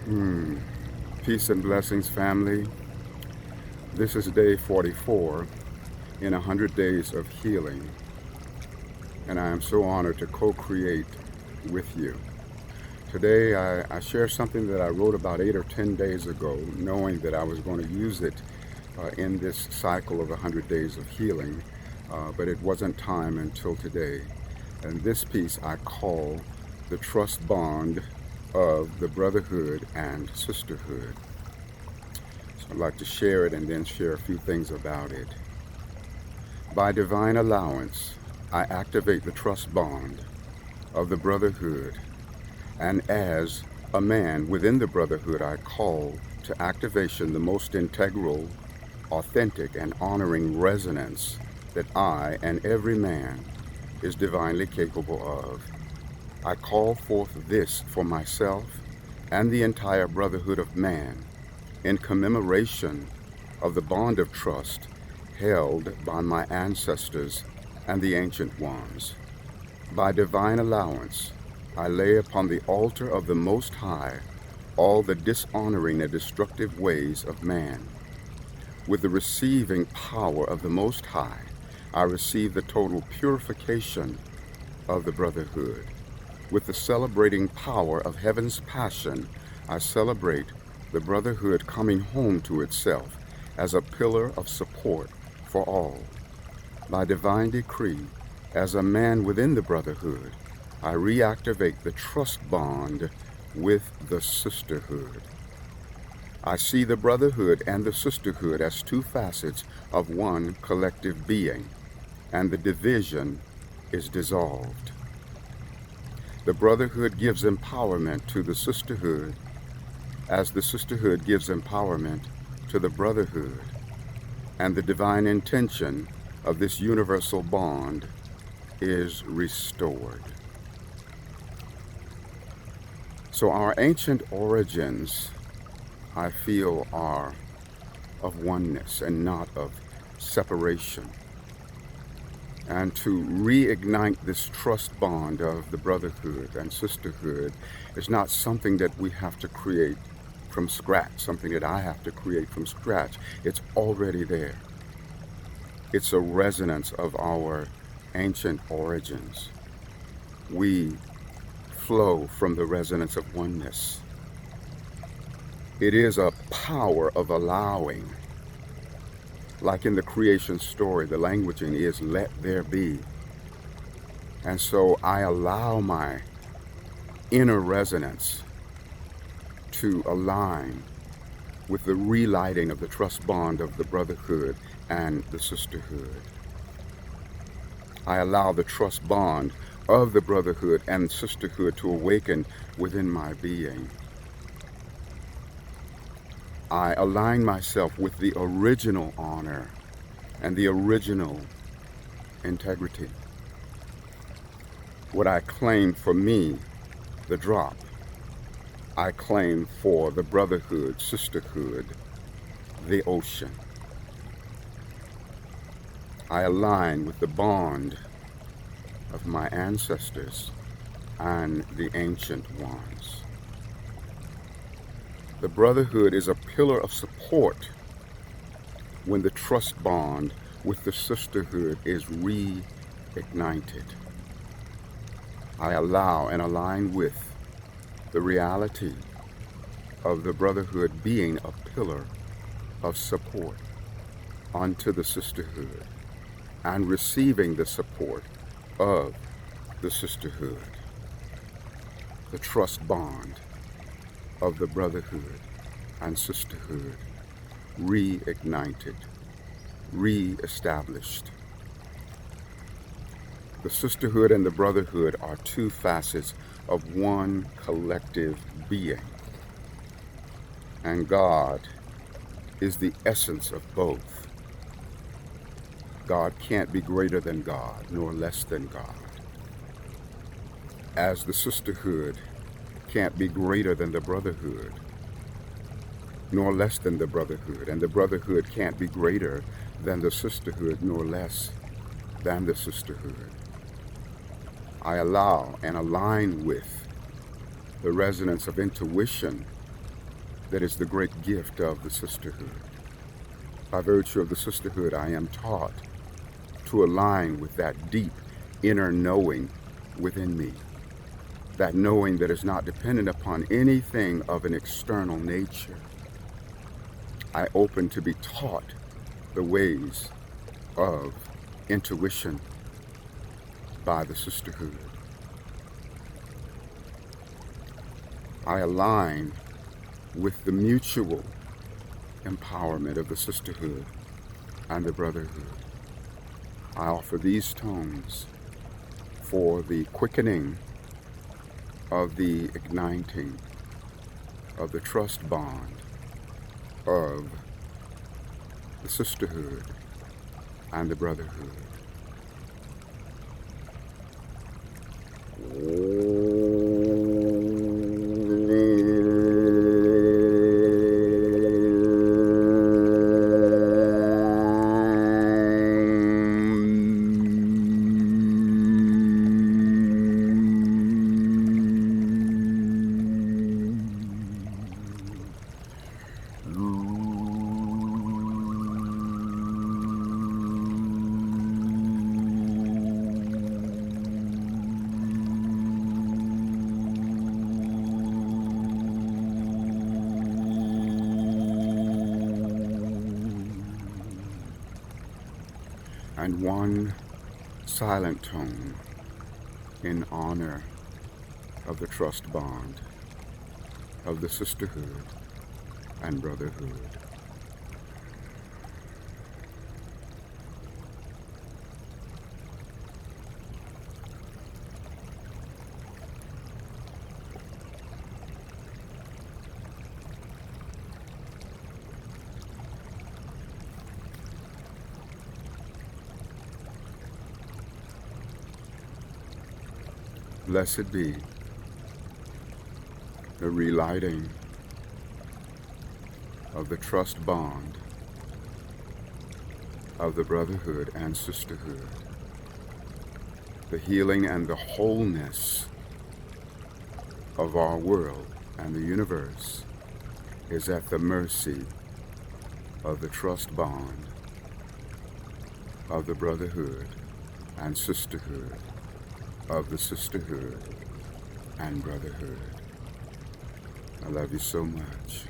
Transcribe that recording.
Hmm. Peace and blessings, family. This is day 44 in 100 days of healing, and I am so honored to co create with you. Today, I share something that I wrote about 8 or 10 days ago, knowing that I was going to use it in this cycle of 100 days of healing, but it wasn't time until today. And this piece I call the trust bond of the brotherhood and sisterhood. So I'd like to share it and then share a few things about it. By divine allowance, I activate the trust bond of the brotherhood, and as a man within the brotherhood, I call to activation the most integral, authentic, and honoring resonance that I and every man is divinely capable of. I call forth this for myself and the entire brotherhood of man in commemoration of the bond of trust held by my ancestors and the ancient ones. By divine allowance, I lay upon the altar of the Most High all the dishonoring and destructive ways of man. With the receiving power of the Most High, I receive the total purification of the brotherhood. With the celebrating power of heaven's passion, I celebrate the brotherhood coming home to itself as a pillar of support for all. By divine decree, as a man within the brotherhood, I reactivate the trust bond with the sisterhood. I see the brotherhood and the sisterhood as two facets of one collective being, and the division is dissolved. The brotherhood gives empowerment to the sisterhood, as the sisterhood gives empowerment to the brotherhood, and the divine intention of this universal bond is restored. So our ancient origins, I feel, are of oneness and not of separation. And to reignite this trust bond of the brotherhood and sisterhood is not something that we have to create from scratch, something that I have to create from scratch. It's already there. It's a resonance of our ancient origins. We flow from the resonance of oneness. It is a power of allowing. Like in the creation story, the languaging is let there be. And so I allow my inner resonance to align with the relighting of the trust bond of the brotherhood and the sisterhood. I allow the trust bond of the brotherhood and sisterhood to awaken within my being. I align myself with the original honor and the original integrity. What I claim for me, the drop, I claim for the brotherhood, sisterhood, the ocean. I align with the bond of my ancestors and the ancient ones. The brotherhood is a pillar of support when the trust bond with the sisterhood is reignited. I allow and align with the reality of the brotherhood being a pillar of support unto the sisterhood and receiving the support of the sisterhood. The trust bond of the brotherhood and sisterhood reignited, re-established. The sisterhood and the brotherhood are two facets of one collective being, and God is the essence of both. God can't be greater than God, nor less than God. As the sisterhood can't be greater than the brotherhood, nor less than the brotherhood, and the brotherhood can't be greater than the sisterhood, nor less than the sisterhood. I allow and align with the resonance of intuition that is the great gift of the sisterhood. By virtue of the sisterhood, I am taught to align with that deep inner knowing within me, that knowing that is not dependent upon anything of an external nature. I open to be taught the ways of intuition by the sisterhood. I align with the mutual empowerment of the sisterhood and the brotherhood. I offer these tones for the quickening of the igniting of the trust bond of the sisterhood and the brotherhood. And one silent tone in honor of the trust bond of the sisterhood and brotherhood. Blessed be the relighting of the trust bond of the brotherhood and sisterhood. The healing and the wholeness of our world and the universe is at the mercy of the trust bond of the brotherhood and sisterhood of the sisterhood and brotherhood. I love you so much.